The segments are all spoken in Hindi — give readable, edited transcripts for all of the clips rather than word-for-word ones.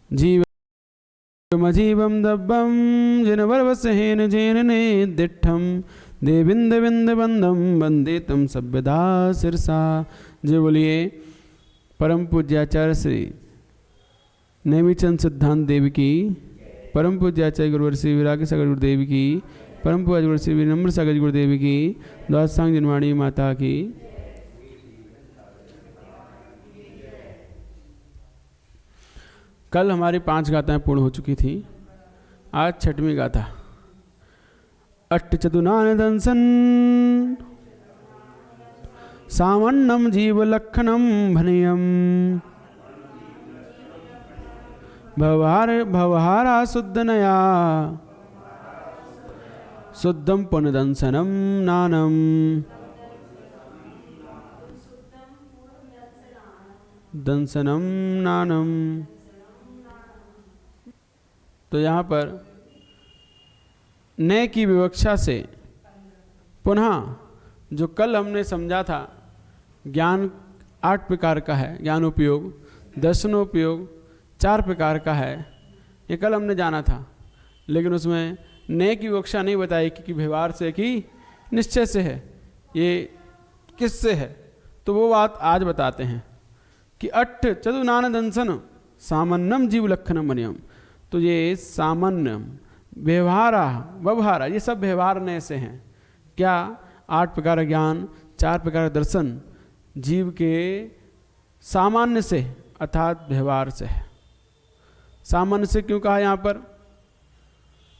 जीवमजीवं दब्बं जिनवर्वसहेन जेनने दिट्ठं देविंदविंदबंदं वंदे तम सभ्यदा सिरसा। जो बोलिए परम पूज्याचार्य श्री नेमिचंद सिद्धांत देव की, परम पूज्याचार्य गुरुवर श्री विराग सागर गुरुदेव की, परम पूज्य गुरु श्री विनम्र सागर गुरुदेव की, द्वादशांग जनवाणी माता की। कल हमारी 5 गाथाएं पूर्ण हो चुकी थी, आज 6वीं गाथा। अष्ट चतुनान दंसन सामन्नम जीव लक्षणम भनियम भवहारा शुद्धनया शुद्धम पुनदंसनम नानम। दंसनम नानम। तो यहाँ पर नए की विवक्षा से पुनः जो कल हमने समझा था, ज्ञान 8 प्रकार का है, ज्ञान उपयोग, दर्शनोपयोग 4 प्रकार का है, ये कल हमने जाना था। लेकिन उसमें नए की विवक्षा नहीं बताई कि व्यवहार से कि निश्चय से है, ये किससे है। तो वो बात आज बताते हैं कि अट्ठ चतुनान दंसन सामान्यम जीव लक्षणम बनियम। तो ये सामान्य व्यवहारा ये सब व्यवहार नए से हैं। क्या? 8 प्रकार ज्ञान, 4 प्रकार दर्शन जीव के सामान्य से अर्थात व्यवहार से है। सामान्य से क्यों कहा यहाँ पर?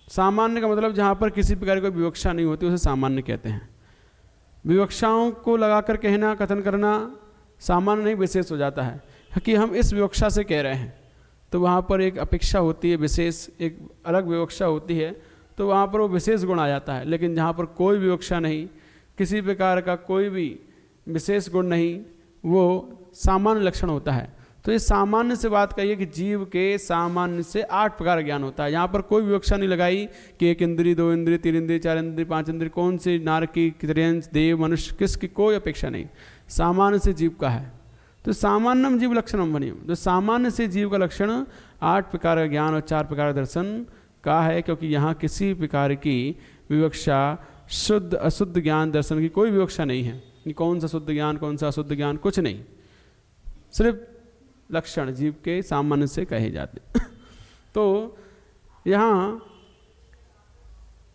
सामान्य का मतलब जहाँ पर किसी प्रकार की विवक्षा नहीं होती उसे सामान्य कहते हैं। विवक्षाओं को लगाकर कहना, कथन करना सामान्य नहीं, विशेष हो जाता है कि हम इस विवक्षा से कह रहे हैं। तो वहाँ पर एक अपेक्षा होती है, विशेष एक अलग विवक्षा होती है, तो वहाँ पर वो विशेष गुण आ जाता है। लेकिन जहाँ पर कोई विवक्षा नहीं, किसी प्रकार का कोई भी विशेष गुण नहीं, वो सामान्य लक्षण होता है। तो ये सामान्य से बात कहिए कि जीव के सामान्य से 8 प्रकार ज्ञान होता है। यहाँ पर कोई विवक्षा नहीं लगाई कि 1 इंद्रिय, 2 इंद्रिय, 3 इंद्रिय, 4 इंद्रिय, 5 इंद्रिय, कौन सी नार की, त्रियंश, देव, मनुष्य, किसकी कोई अपेक्षा नहीं, सामान्य से जीव का है। तो सामान्यम जीव लक्षणम बनियम, तो सामान्य से जीव का लक्षण 8 प्रकार का ज्ञान और 4 प्रकार दर्शन का है। क्योंकि यहाँ किसी प्रकार की विवक्षा, शुद्ध अशुद्ध ज्ञान दर्शन की कोई विवक्षा नहीं है कि कौन सा शुद्ध ज्ञान, कौन सा अशुद्ध ज्ञान, कुछ नहीं। सिर्फ लक्षण जीव के सामान्य से कहे जाते। तो यहाँ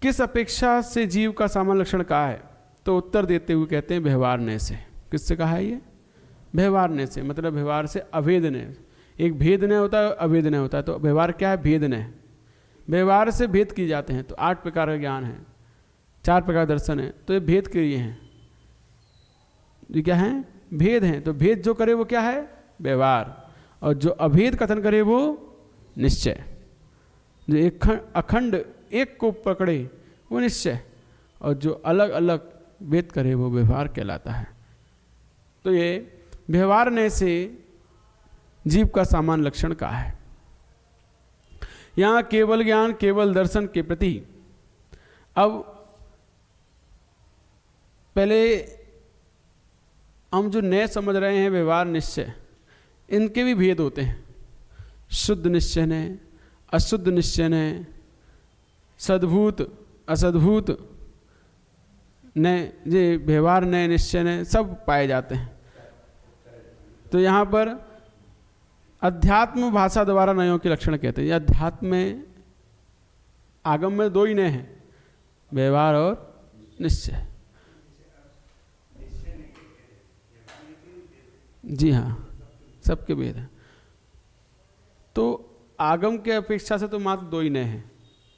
किस अपेक्षा से जीव का सामान्य लक्षण कहा है? तो उत्तर देते हुए कहते हैं व्यवहारने से। किससे कहा है ये? व्यवहारने से, मतलब व्यवहार से अभेदनय। एक भेदनय होता है, अभेदनय होता है। तो व्यवहार क्या है? भेदनय। व्यवहार से भेद किए जाते हैं। तो 8 प्रकार का ज्ञान है, 4 प्रकार दर्शन है, तो ये भेद के लिए हैं। ये क्या है? भेद हैं। तो भेद जो करे वो क्या है? व्यवहार। और जो अभेद कथन करे वो निश्चय। जो एक अखंड एक को पकड़े वो निश्चय, और जो अलग अलग भेद करे वो व्यवहार कहलाता है। तो ये व्यवहारने से जीव का सामान्य लक्षण का है। यहाँ केवल ज्ञान, केवल दर्शन के प्रति अब पहले हम जो नए समझ रहे हैं व्यवहार निश्चय, इनके भी भेद होते हैं। शुद्ध निश्चय ने, अशुद्ध निश्चय ने, सद्भूत असद्भूत ने, ये व्यवहार नए निश्चय ने सब पाए जाते हैं। तो यहाँ पर अध्यात्म भाषा द्वारा नयों के लक्षण कहते हैं। ये अध्यात्म में, आगम में 2 ही नए हैं, व्यवहार और निश्चय। जी हाँ, सबके भेद हैं। तो आगम के अपेक्षा से तो मात्र 2 ही नए हैं,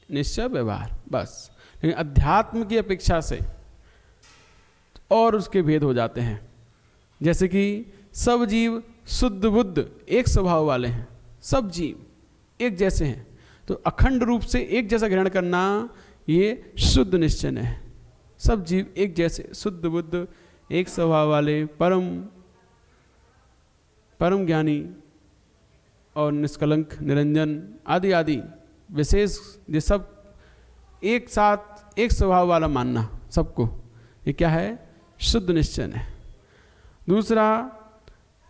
निश्चय, व्यवहार, बस। लेकिन अध्यात्म की अपेक्षा से और उसके भेद हो जाते हैं। जैसे कि सब जीव शुद्ध बुद्ध एक स्वभाव वाले हैं, सब जीव एक जैसे हैं। तो अखंड रूप से एक जैसा ग्रहण करना ये शुद्ध निश्चय है। सब जीव एक जैसे शुद्ध बुद्ध एक स्वभाव वाले परम ज्ञानी और निष्कलंक निरंजन आदि आदि विशेष, ये सब एक साथ एक स्वभाव वाला मानना सबको, ये क्या है? शुद्ध निश्चय है। दूसरा,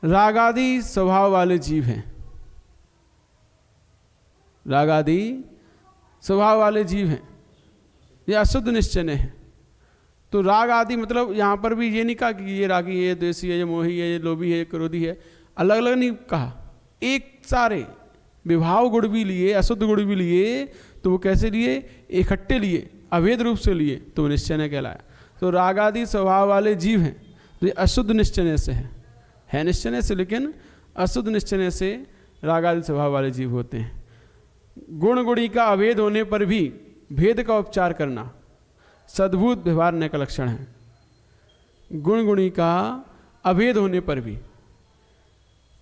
रागादि स्वभाव वाले जीव हैं, राग आदि स्वभाव वाले जीव हैं, ये अशुद्ध निश्चय हैं। तो राग आदि मतलब यहाँ पर भी ये नहीं कहा कि ये रागी है, ये द्वेषी है, ये मोही है, ये लोभी है, ये क्रोधी है, अलग अलग नहीं कहा, एक सारे विभाव गुण भी लिए, अशुद्ध गुण भी लिए, तो वो कैसे लिए, इकट्ठे लिए, अवैध रूप से लिए, तो वो निश्चय ने कहलाया। तो राग आदि स्वभाव वाले जीव हैं, तो ये अशुद्ध निश्चय से है निश्चय से, लेकिन अशुद्ध निश्चय से राग आदि स्वभाव वाले जीव होते हैं। गुण गुणी का अभेद होने पर भी भेद का उपचार करना सद्भूत व्यवहार का लक्षण है। गुण गुणी का अभेद होने पर भी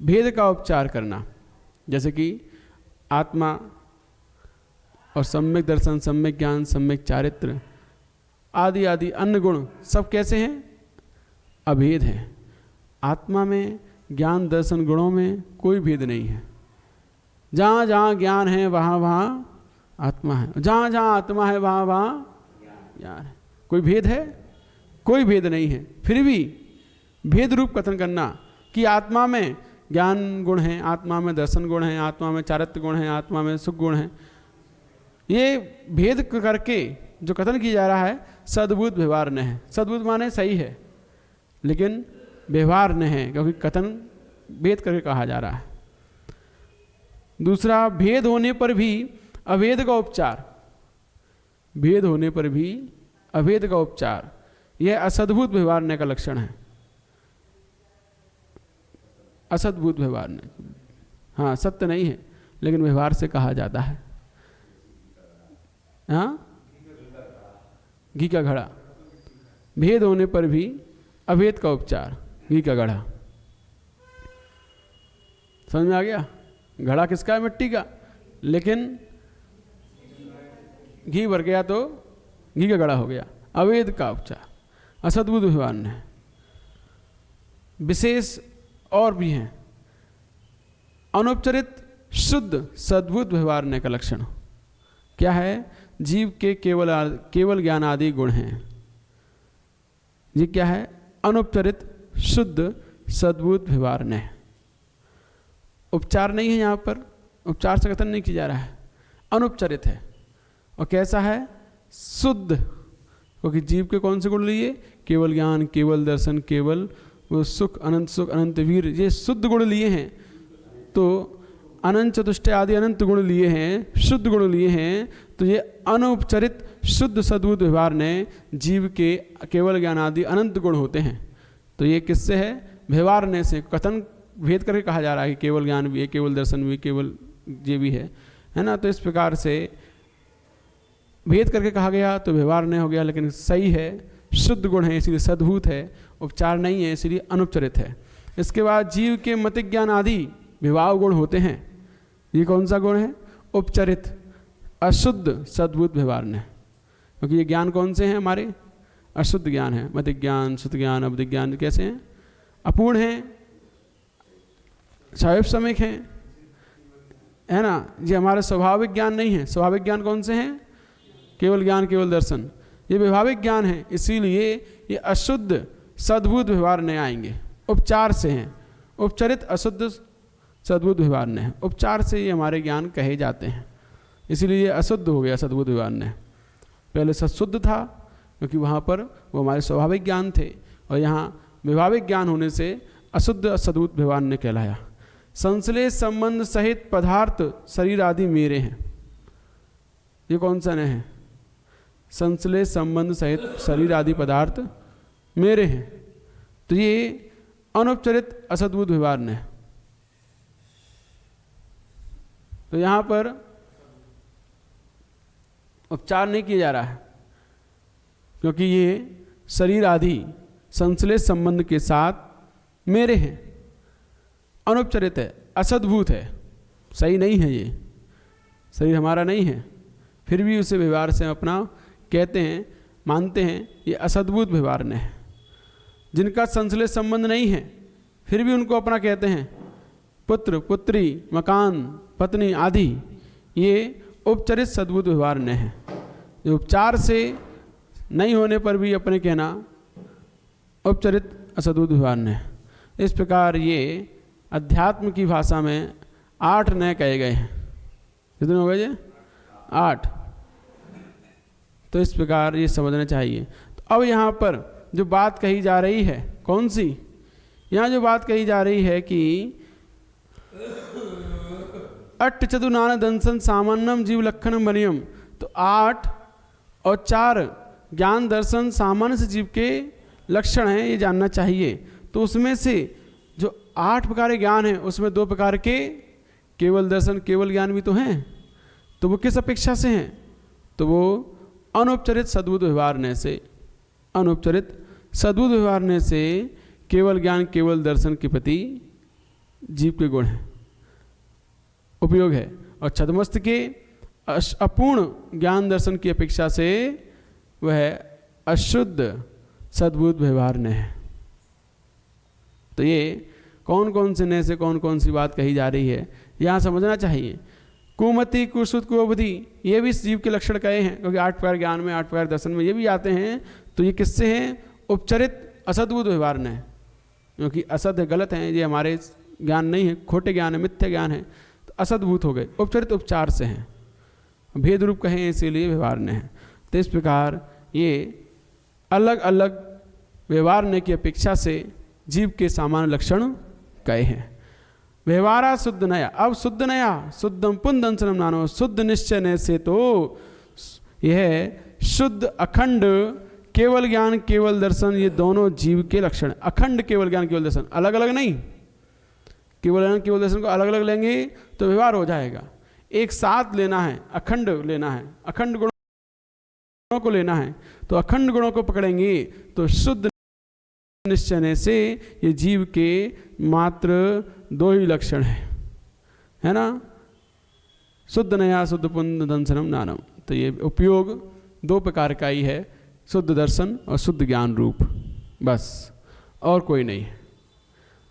भेद का उपचार करना, जैसे कि आत्मा और सम्यक दर्शन, सम्यक ज्ञान, सम्यक चारित्र आदि आदि अन्य गुण सब कैसे हैं, अभेद हैं। आत्मा में, ज्ञान दर्शन गुणों में कोई भेद नहीं है। जहाँ जहाँ ज्ञान है वहाँ वहाँ आत्मा है, जहाँ जहाँ आत्मा है वहाँ वहाँ ज्ञान है। कोई भेद है, कोई भेद नहीं है। फिर भी भेद रूप कथन करना कि आत्मा में ज्ञान गुण है, आत्मा में दर्शन गुण है, आत्मा में चारित्र गुण है, आत्मा में सुख गुण है, ये भेद करके जो कथन किया जा रहा है सद्भूत व्यवहार न है। सद्भूत माने सही है, लेकिन व्यवहार न है, क्योंकि कथन भेद करके कहा जा रहा है। दूसरा, भेद होने पर भी अभेद का उपचार, भेद होने पर भी अभेद का उपचार, यह असद्भूत व्यवहार न का लक्षण है। असद्भूत व्यवहार न, हाँ सत्य नहीं है लेकिन व्यवहार से कहा जाता है। हाँ, घी का घड़ा, भेद होने पर भी अभेद का उपचार, घी का घड़ा। समझ में आ गया? घड़ा किसका है? मिट्टी का, लेकिन घी भर गया तो घी का घड़ा हो गया। अभेद का उपचार, असद्भुत व्यवहार है। विशेष और भी हैं। अनुपचरित शुद्ध सद्भुत व्यवहार ने का लक्षण क्या है? जीव के केवल ज्ञान आदि गुण हैं। ये क्या है? अनुपचरित शुद्ध सद्भुत व्यवहार ने। उपचार नहीं है यहाँ पर, उपचार से कथन नहीं किया जा रहा है, अनुपचरित है। और कैसा है? शुद्ध, क्योंकि जीव के कौन से गुण लिए? केवल ज्ञान, केवल दर्शन, केवल वो सुख, अनंत वीर, ये शुद्ध गुण लिए हैं। तो अनंत चतुष्टय आदि अनंत गुण लिए हैं, शुद्ध गुण लिए हैं। तो ये अनुपचरित शुद्ध सद्भुत व्यवहार ने जीव के केवल ज्ञान आदि अनंत गुण होते हैं। तो ये किससे है? व्यवहार ने से। कथन भेद करके कहा जा रहा है कि केवल ज्ञान भी है, केवल दर्शन भी, केवल ये भी है ना। तो इस प्रकार से भेद करके कहा गया तो व्यवहार नहीं हो गया, लेकिन सही है, शुद्ध गुण है इसलिए सद्भूत है, उपचार नहीं है इसलिए अनुपचरित है। इसके बाद जीव के मत ज्ञान आदि विभाव गुण होते हैं। ये कौन सा गुण है? उपचरित अशुद्ध सद्भूत व्यवहार ने, क्योंकि ये ज्ञान कौन से हैं? हमारे अशुद्ध ज्ञान है। मत ज्ञान, शुद्ध ज्ञान, अवधि ज्ञान कैसे हैं? अपूर्ण हैं, स्वाभाविक समेक हैं, है ना। ये हमारे स्वाभाविक ज्ञान नहीं है। स्वाभाविक ज्ञान कौन से हैं? केवल ज्ञान, केवल दर्शन, ये व्यवहारिक ज्ञान है। इसीलिए ये अशुद्ध सद्भुत व्यवहार नहीं आएंगे, उपचार से हैं। उपचरित अशुद्ध सद्भुत व्यवहार ने है, उपचार से ये हमारे ज्ञान कहे जाते हैं। इसीलिए ये अशुद्ध हो गया सद्भुत व्यवहार ने। पहले सत्शुद्ध था क्योंकि वहाँ पर वो हमारे स्वाभाविक ज्ञान थे, और यहाँ व्यवहारिक ज्ञान होने से अशुद्ध सद्भुत व्यवहार ने कहलाया। संश्लेष संबंध सहित पदार्थ शरीर आदि मेरे हैं। ये कौन सा न है? संश्लेष संबंध सहित शरीर आदि पदार्थ मेरे हैं। तो ये अनुपचरित असद्भुत व्यवहार ने। तो यहाँ पर उपचार नहीं किया जा रहा है, क्योंकि ये शरीर आदि संश्लेष संबंध के साथ मेरे हैं। अनुपचरित है, असद्भुत है, सही नहीं है, ये शरीर हमारा नहीं है। फिर भी उसे व्यवहार से अपना कहते हैं, मानते हैं ये असद्भुत व्यवहार ने है। जिनका संश्लेष संबंध नहीं है फिर भी उनको अपना कहते हैं। पुत्र, पुत्री, मकान, पत्नी आदि ये उपचरित सद्भुत व्यवहार ने है। जो उपचार से नहीं होने पर भी अपने कहना उपचरित असद्भुत व्यवहार ने। इस प्रकार ये अध्यात्म की भाषा में 8 नए कहे गए हैं। कितने हो गए ये? 8। तो इस प्रकार ये समझना चाहिए। तो अब यहाँ पर जो बात कही जा रही है कौन सी? यहाँ जो बात कही जा रही है कि अट्ठ चतुर्नान दंसन सामान्यम जीव लक्षणम वनियम। तो 8 और 4 ज्ञान दर्शन सामान्य से जीव के लक्षण हैं, ये जानना चाहिए। तो उसमें से जो 8 प्रकार के ज्ञान हैं उसमें 2 प्रकार के केवल दर्शन केवल ज्ञान भी तो हैं। तो वो किस अपेक्षा से हैं? तो वो अनुपचरित सद्बुद्ध व्यवहारने से, अनुपचरित सद्बुद्ध व्यवहारने से केवल ज्ञान केवल दर्शन के प्रति जीव के गुण हैं, उपयोग है। और छद्मस्त के अपूर्ण ज्ञान दर्शन की अपेक्षा से वह अशुद्ध सद्बुद्ध व्यवहारने है। तो ये कौन कौन से नए से कौन कौन सी बात कही जा रही है यहाँ समझना चाहिए। कुमति कुसुत कुअवधि ये भी जीव के लक्षण कहे हैं, क्योंकि 8 प्रकार ज्ञान में 8 प्रकार दर्शन में ये भी आते हैं। तो ये किससे हैं? उपचरित असद्बुद्ध व्यवहार ने, क्योंकि असद है, गलत है, ये हमारे ज्ञान नहीं है, खोटे ज्ञान है, मिथ्या ज्ञान है, तो असद्भूत हो गए। उपचरित उपचार से हैं, भेद रूप कहें इसीलिए व्यवहार ने हैं। तो इस प्रकार ये अलग अलग व्यवहारने की अपेक्षा से जीव के सामान्य लक्षण कहे हैं। व्यवहारा शुद्ध नया, अब शुद्ध नया शुद्धम पुनदंसनम नानो, शुद्ध निश्चय से तो यह शुद्ध अखंड केवल ज्ञान केवल दर्शन ये दोनों जीव के लक्षण। अखंड केवल ज्ञान केवल दर्शन, अलग अलग नहीं। केवल ज्ञान केवल दर्शन को अलग अलग लेंगे तो व्यवहार हो जाएगा। एक साथ लेना है, अखंड लेना है, अखंड गुणों को लेना है। तो अखंड गुणों को पकड़ेंगे तो शुद्ध निश्चय से ये जीव के मात्र 2 ही लक्षण है ना, शुद्ध नया शुद्ध पुण्य दंसनम नानम। तो ये उपयोग 2 प्रकार का ही है, शुद्ध दर्शन और शुद्ध ज्ञान रूप, बस और कोई नहीं है।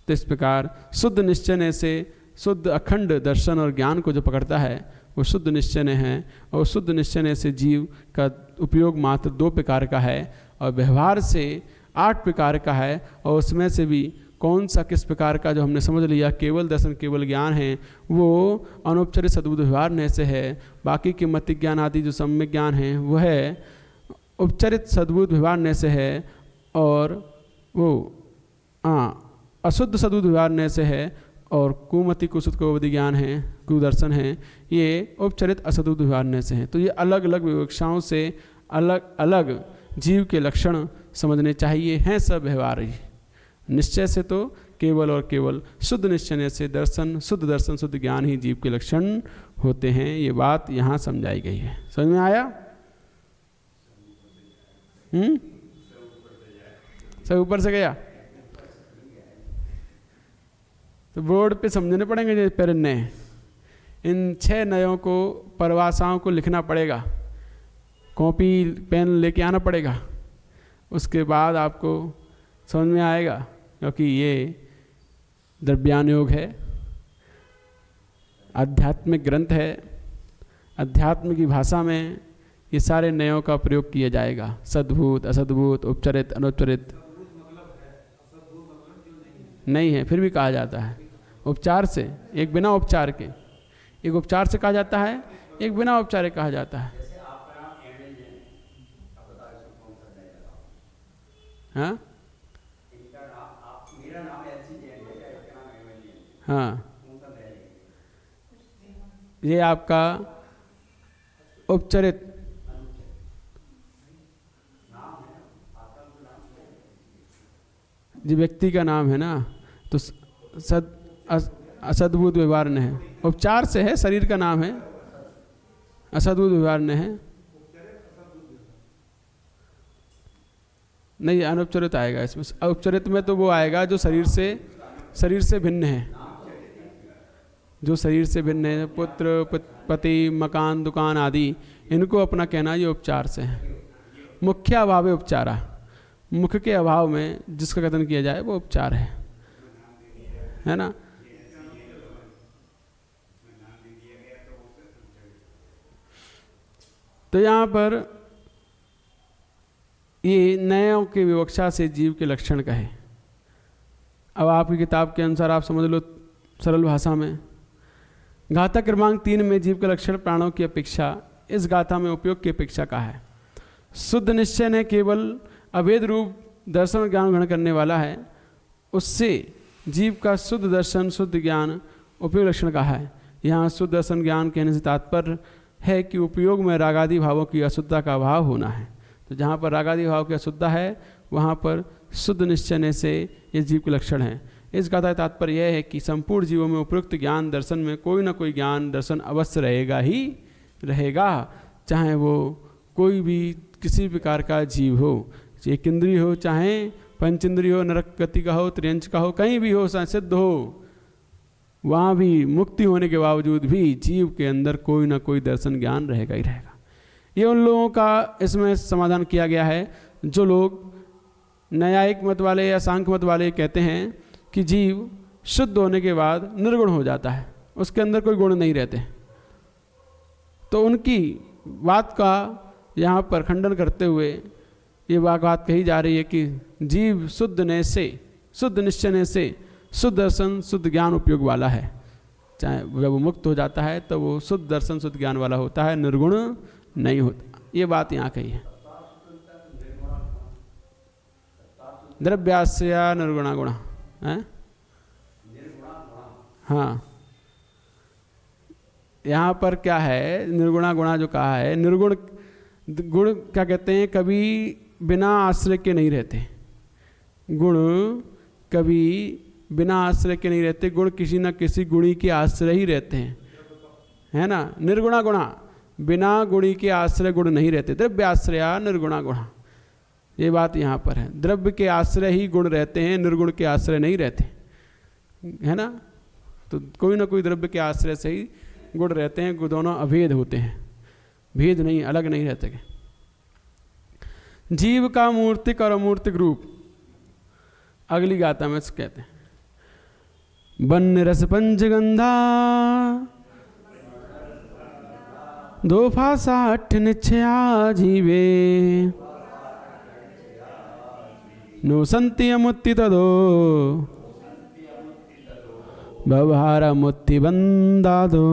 तो इस प्रकार शुद्ध निश्चय से शुद्ध अखंड दर्शन और ज्ञान को जो पकड़ता है वो शुद्ध निश्चय है। और शुद्ध निश्चय से जीव का उपयोग मात्र 2 प्रकार का है और व्यवहार से 8 प्रकार का है। और उसमें से भी कौन सा किस प्रकार का जो हमने समझ लिया केवल दर्शन केवल ज्ञान है वो अनुपचरित सद्बुद्ध व्यवहार से है। बाकी के मति ज्ञान आदि जो सम्यक ज्ञान है वो है उपचरित सद्बुद्ध व्यवहार से है। और वो अशुद्ध सद्बुद्ध व्यवहार से है। और कुमति कुसुत कुअवधि ज्ञान है, कुदर्शन है, ये उपचरित असद्बुद्ध व्यवहार से हैं। तो ये अलग अलग विवक्षाओं से अलग अलग जीव के लक्षण समझने चाहिए, हैं सब व्यवहारी। निश्चय से तो केवल और केवल शुद्ध निश्चय से दर्शन शुद्ध ज्ञान ही जीव के लक्षण होते हैं। ये बात यहाँ समझाई गई है। समझ में आया? सब ऊपर से गया तो बोर्ड पे समझने पड़ेंगे। जैसे पेरन ने इन 6 नयों को परिभाषाओं को लिखना पड़ेगा, कॉपी पेन लेके आना पड़ेगा, उसके बाद आपको समझ में आएगा। क्योंकि ये द्रव्यान योग है, आध्यात्मिक ग्रंथ है, अध्यात्म की भाषा में ये सारे नयों का प्रयोग किया जाएगा। सद्भूत असद्भूत उपचरित अनुपचरित नहीं है, फिर भी कहा जाता है उपचार से। एक बिना उपचार के, एक उपचार से कहा जाता है, एक बिना उपचार कहा जाता है। हाँ हाँ, ये आपका उपचरित जो व्यक्ति का नाम है ना, तो असद्भुत व्यवहार ने है, उपचार से है, शरीर का नाम है, असद्भुत व्यवहार ने है। नहीं, अनुपचरित आएगा इसमें। उपचरित में तो वो आएगा जो शरीर से भिन्न है, जो शरीर से भिन्न है, पुत्र पति मकान दुकान आदि, इनको अपना कहना ये उपचार से है। मुख्य अभाव है उपचारा, मुख के अभाव में जिसका कथन किया जाए वो उपचार है ना। तो यहाँ पर ये नयों की विवक्षा से जीव के लक्षण कहे। अब आपकी किताब के अनुसार आप समझ लो सरल भाषा में, गाथा क्रमांक 3 में जीव के लक्षण प्राणों की अपेक्षा इस गाथा में उपयोग की अपेक्षा का है। शुद्ध निश्चय ने केवल अभेद रूप दर्शन ज्ञान ग्रहण करने वाला है, उससे जीव का शुद्ध दर्शन शुद्ध ज्ञान उपयोग लक्षण का है। यहाँ शुद्ध दर्शन ज्ञान कहने से तात्पर्य है कि उपयोग में रागादि भावों की अशुद्धता का अभाव होना है। तो जहाँ पर रागादि भाव की अशुद्धता है वहाँ पर शुद्ध निश्चय से ये जीव के लक्षण हैं। इस गाथा का तात्पर्य यह है कि संपूर्ण जीवों में उपयुक्त ज्ञान दर्शन में कोई ना कोई ज्ञान दर्शन अवश्य रहेगा ही रहेगा, चाहे वो कोई भी किसी प्रकार का जीव हो, एक इंद्रिय हो चाहे पंचेंद्रिय हो, नरक गति का हो, त्रियंच का हो, कहीं भी हो, सिद्ध हो, वहाँ भी मुक्ति होने के बावजूद भी जीव के अंदर कोई ना कोई दर्शन ज्ञान रहेगा ही रहेगा। ये उन लोगों का इसमें समाधान किया गया है जो लोग न्यायिक मत वाले या सांख्य मत वाले कहते हैं कि जीव शुद्ध होने के बाद निर्गुण हो जाता है, उसके अंदर कोई गुण नहीं रहते। तो उनकी बात का यहाँ पर खंडन करते हुए ये बात कही जा रही है कि जीव शुद्ध निश्चय से शुद्ध दर्शन शुद्ध ज्ञान उपयोग वाला है। चाहे जब वो मुक्त हो जाता है तो वो शुद्ध दर्शन शुद्ध ज्ञान वाला होता है, निर्गुण नहीं होता। ये बात यहाँ कही है। द्रव्याश्रया निर्गुणा गुणा है, हाँ यहाँ पर क्या है, निर्गुणा गुणा जो कहा है, निर्गुण गुण क्या कहते हैं, कभी बिना आश्रय के नहीं रहते। गुण कभी बिना आश्रय के नहीं रहते, गुण किसी न किसी गुणी के आश्रय ही रहते हैं, है ना। निर्गुणा गुणा, बिना गुणी के आश्रय गुण नहीं रहते। द्रव्याश्रया निर्गुणा गुणा, ये बात यहाँ पर है। द्रव्य के आश्रय ही गुण रहते हैं, निर्गुण के आश्रय नहीं रहते, है ना। तो कोई ना कोई द्रव्य के आश्रय से ही गुण रहते हैं, दोनों अभेद होते हैं, भेद नहीं, अलग नहीं रहते। जीव का मूर्तिक और अमूर्तिक रूप अगली गाथा में कहते हैं। बन्न रस पंचगंधा दो फासा अठ निश्चया जीवे नो संति अमुत्ति तदो व्यवहार मुत्ति बंदा दो।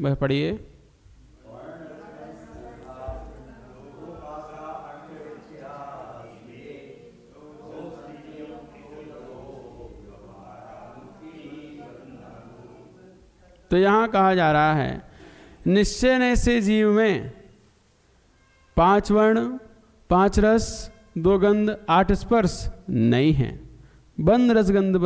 बस पढ़िए। तो यहाँ कहा जा रहा है निश्चय से जीव में 5 वर्ण 5 रस 2 गंध 8 स्पर्श नहीं है। बंद रसगंध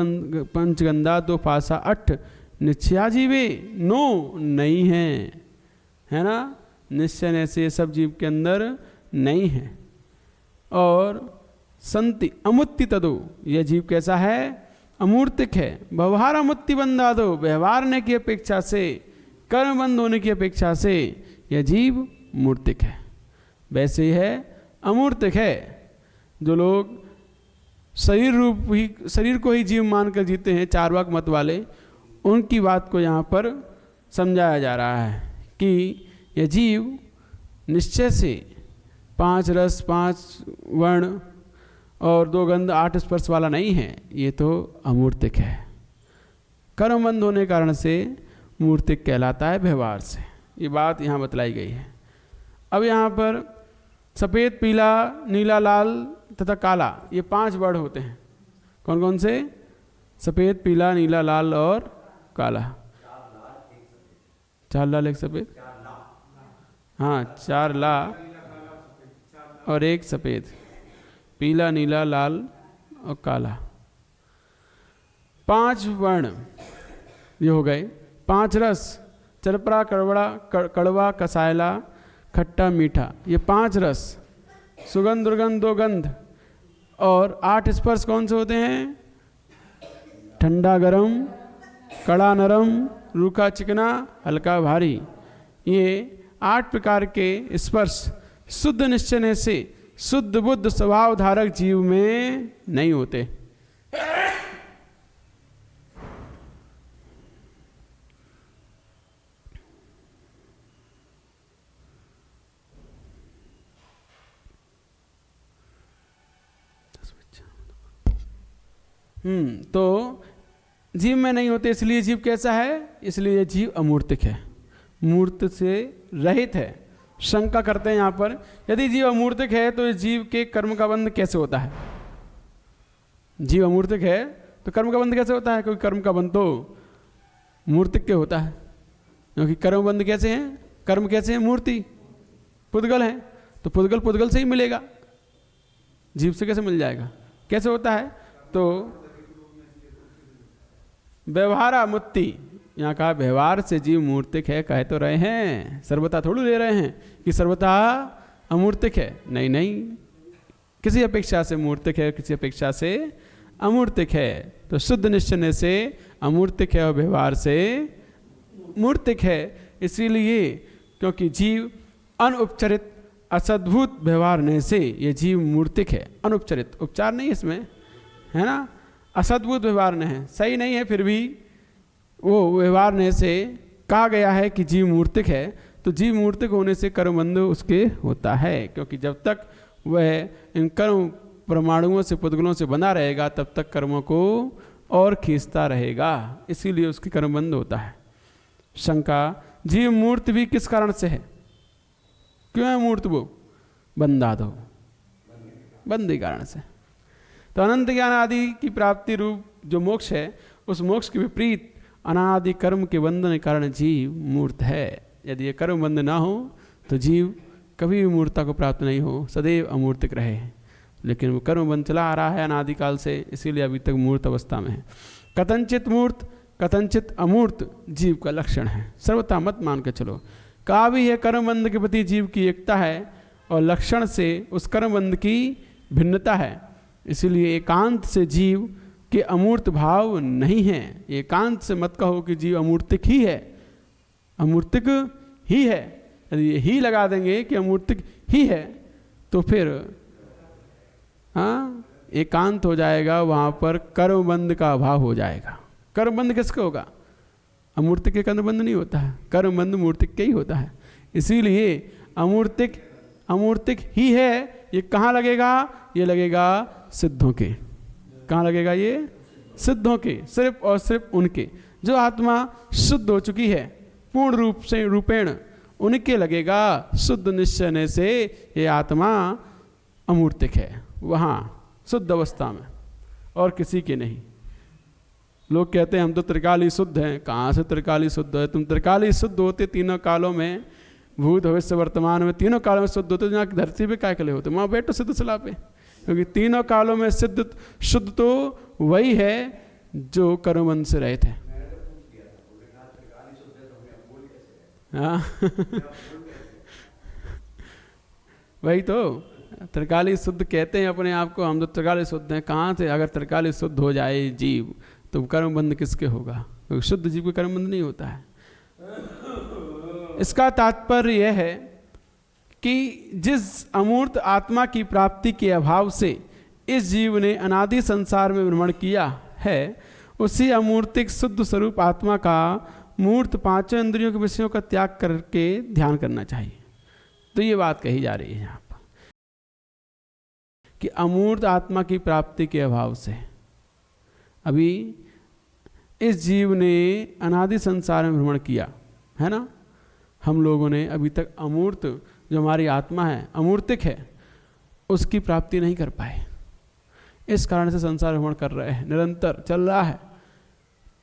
पंचगंधा 2 फासा 8 निश्चया जीवे नो नहीं है ना। निश्चय से सब जीव के अंदर नहीं है। और संति अमुत्ति तदो, यह जीव कैसा है, अमूर्तिक है। व्यवहार अमुत्ति बंधा दो, व्यवहार होने की अपेक्षा से, कर्म बंद होने की अपेक्षा से यह जीव मूर्तिक है। वैसे ही है अमूर्तिक है। जो लोग शरीर को ही जीव मानकर जीते हैं, चार्वाक मत वाले, उनकी बात को यहाँ पर समझाया जा रहा है कि यह जीव निश्चय से 5 रस 5 वर्ण और 2 गंध 8 स्पर्श वाला नहीं है, ये तो अमूर्तिक है। कर्मबंध होने कारण से मूर्तिक कहलाता है व्यवहार से। ये बात यहाँ बतलाई गई है। अब यहाँ पर सफ़ेद पीला नीला लाल तथा काला, ये 5 वर्ड होते हैं। कौन कौन से? सफ़ेद पीला नीला लाल और काला। 4 लाल 1 सफ़ेद, हाँ 4 लाल और 1 सफ़ेद, पीला नीला लाल और काला। 5 वर्ण ये हो गए। 5 रस, चरपरा कड़वा कसायला खट्टा मीठा, ये 5 रस। सुगंध दुर्गंध 2 गंध और 8 स्पर्श कौन से होते हैं? ठंडा गरम, कड़ा नरम, रूखा चिकना, हल्का भारी। ये 8 प्रकार के स्पर्श शुद्ध निश्चय से शुद्ध बुद्ध स्वभाव धारक जीव में नहीं होते। तो जीव में नहीं होते, इसलिए जीव कैसा है? इसलिए जीव अमूर्तिक है, मूर्त से रहित है। शंका करते हैं यहाँ पर, यदि जीव अमूर्तिक है तो इस जीव के कर्म का बंध कैसे होता है? जीव अमूर्तिक है तो कर्म का बंध कैसे होता है? क्योंकि कर्म का बंध तो मूर्तिक के होता है, क्योंकि कर्म बंध कैसे हैं? कर्म कैसे हैं? मूर्ति, पुद्गल है, तो पुद्गल पुद्गल से ही मिलेगा, जीव से कैसे मिल जाएगा? कैसे होता है? तो व्यवहारा मुक्ति, यहाँ कहा व्यवहार से जीव मूर्तिक है, कह तो रहे हैं, सर्वथा थोड़ी ले रहे हैं कि सर्वथा अमूर्तिक है। नहीं नहीं, किसी अपेक्षा से मूर्तिक है, किसी अपेक्षा से अमूर्तिक है। तो शुद्ध निश्चय से अमूर्तिक है और व्यवहार से मूर्तिक है। इसीलिए क्योंकि जीव अनुपचरित असद्भुत व्यवहार ने से ये जीव मूर्तिक है। अनुपचरित, उपचार नहीं इसमें, है ना, असद्भुत व्यवहार ने है, सही नहीं है, फिर भी वो व्यवहार ने से कहा गया है कि जीव मूर्तिक है। तो जीव मूर्तिक होने से कर्मबंध उसके होता है, क्योंकि जब तक वह इन कर्म परमाणुओं से पुद्गलों से बना रहेगा तब तक कर्मों को और खींचता रहेगा, इसीलिए उसकी कर्मबंध होता है। शंका, जीव मूर्त भी किस कारण से है? क्यों है मूर्त? वो बंधा दो, बंदी कारण से। तो अनंत ज्ञान आदि की प्राप्ति रूप जो मोक्ष है, उस मोक्ष के विपरीत अनादि कर्म के बंधन के कारण जीव मूर्त है। यदि ये कर्म बंध ना हो तो जीव कभी भी मूर्ता को प्राप्त नहीं हो, सदैव अमूर्तिक रहे। लेकिन वो कर्म बंध चला आ रहा है अनादिकाल से, इसीलिए अभी तक मूर्त अवस्था में है। कथनचित मूर्त कथनचित अमूर्त जीव का लक्षण है, सर्वथा मत मान के चलो। कहा भी है कर्मबंध के प्रति जीव की एकता है और लक्षण से उस कर्मबंध की भिन्नता है, इसीलिए एकांत से जीव के अमूर्त भाव नहीं है। एकांत से मत कहो कि जीव अमूर्तिक ही है, अमूर्तिक ही है। यदि ये ही लगा देंगे कि अमूर्तिक ही है तो फिर हाँ एकांत हो जाएगा, वहाँ पर कर्मबंध का अभाव हो जाएगा। कर्मबंध किसका होगा? अमूर्तिक के कर्मबंध नहीं होता है, कर्मबंध मूर्तिक के ही होता है। इसीलिए अमूर्तिक अमूर्तिक ही है, ये कहाँ लगेगा? ये लगेगा सिद्धों के। कहाँ लगेगा? ये सिद्धों के, सिर्फ और सिर्फ उनके जो आत्मा शुद्ध हो चुकी है पूर्ण रूप से रूपेण, उनके लगेगा। शुद्ध निश्चय से ये आत्मा अमूर्तिक है वहाँ शुद्ध अवस्था में, और किसी के नहीं। लोग कहते हैं हम तो त्रिकाली शुद्ध हैं। कहाँ से त्रिकाली शुद्ध है? तुम त्रिकाली शुद्ध होते तीनों कालों में, भूत भविष्य वर्तमान में, तीनों कालों में शुद्ध होते, यहाँ धरती पे काय के लिए होते? वहाँ बैठो सिद्ध शिला पे, क्योंकि तीनों कालों में सिद्ध शुद्ध तो वही है जो कर्मबंध से रहित है। हाँ वही तो त्रिकाली शुद्ध कहते हैं अपने आप को, हम तो त्रिकाली शुद्ध हैं। कहाँ से? अगर त्रिकाली शुद्ध हो जाए जीव तो कर्मबंध किसके होगा? क्योंकि शुद्ध जीव को कर्मबंध नहीं होता है। इसका तात्पर्य यह है कि जिस अमूर्त आत्मा की प्राप्ति के अभाव से इस जीव ने अनादि संसार में भ्रमण किया है, उसी अमूर्तिक शुद्ध स्वरूप आत्मा का मूर्त पांचों इंद्रियों के विषयों का त्याग करके ध्यान करना चाहिए। तो ये बात कही जा रही है यहाँ पर कि अमूर्त आत्मा की प्राप्ति के अभाव से अभी इस जीव ने अनादि संसार में भ्रमण किया है ना। हम लोगों ने अभी तक अमूर्त जो हमारी आत्मा है, अमूर्तिक है, उसकी प्राप्ति नहीं कर पाए। इस कारण से संसार भ्रमण कर रहे हैं, निरंतर चल रहा है।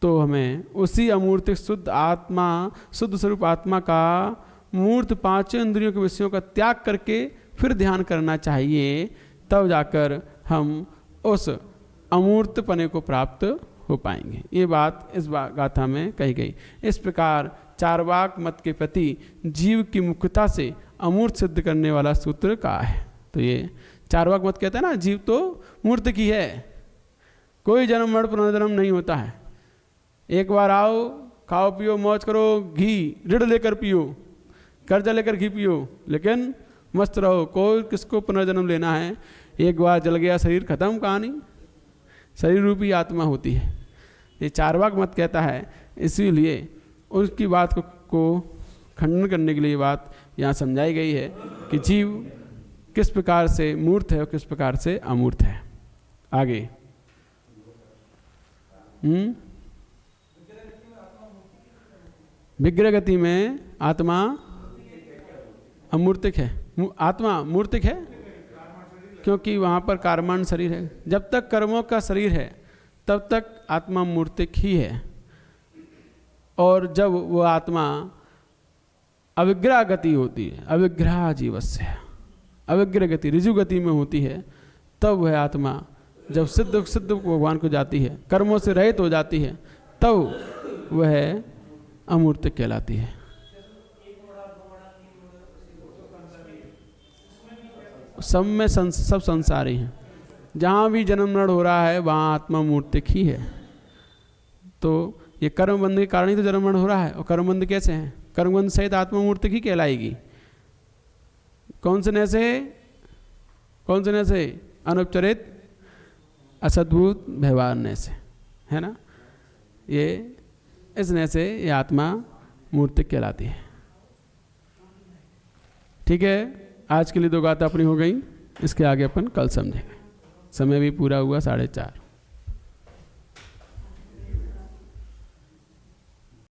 तो हमें उसी अमूर्तिक शुद्ध आत्मा, शुद्ध स्वरूप आत्मा का मूर्त पांचों इंद्रियों के विषयों का त्याग करके फिर ध्यान करना चाहिए, तब जाकर हम उस अमूर्तपने को प्राप्त हो पाएंगे। ये बात इस गाथा में कही गई। इस प्रकार चार्वाक मत के प्रति जीव की मुख्यता से अमूर्त सिद्ध करने वाला सूत्र कहा है। तो ये चार्वाक मत कहता है ना, जीव तो मूर्त की है, कोई जन्म मरण पुनर्जन्म नहीं होता है। एक बार आओ, खाओ पियो मौज करो, घी ऋण लेकर पियो, कर्जा लेकर घी पियो, लेकिन मस्त रहो। कोई किसको पुनर्जन्म लेना है? एक बार जल गया शरीर, खत्म कहानी। शरीर रूपी आत्मा होती है, ये चार्वाक मत कहता है। इसीलिए उसकी बात को खंडन करने के लिए बात यहाँ समझाई गई है कि जीव किस प्रकार से मूर्त है और किस प्रकार से अमूर्त है। आगे विग्रह गति में आत्मा अमूर्तिक है, आत्मा मूर्तिक है क्योंकि वहाँ पर कर्मण शरीर है। जब तक कर्मों का शरीर है तब तक आत्मा मूर्तिक ही है, और जब वो आत्मा अविग्रह गति होती है, अविग्रह जीवस्य, अविग्रह गति ऋजु गति में होती है, तब वह आत्मा जब सिद्ध भगवान को जाती है, कर्मों से रहित हो जाती है, तब वह अमूर्तिक कहलाती है। सब में सब संसारी हैं, जहाँ भी जन्म मरण हो रहा है वहाँ आत्मा मूर्तिक ही है। तो ये कर्मबंध के कारण ही तो जन्म मरण हो रहा है। और कर्मबंध कैसे हैं? कर्मबंध सहित आत्मा मूर्तिक ही कहलाएगी। कौन से नय से? अनुपचरित असद्भुत व्यवहार नय से, है ना। ये इस नय से ये आत्मा मूर्तिक कहलाती है। ठीक है, आज के लिए 2 गाथा अपनी हो गई, इसके आगे अपन कल समझेंगे। समय भी पूरा हुआ 4:30।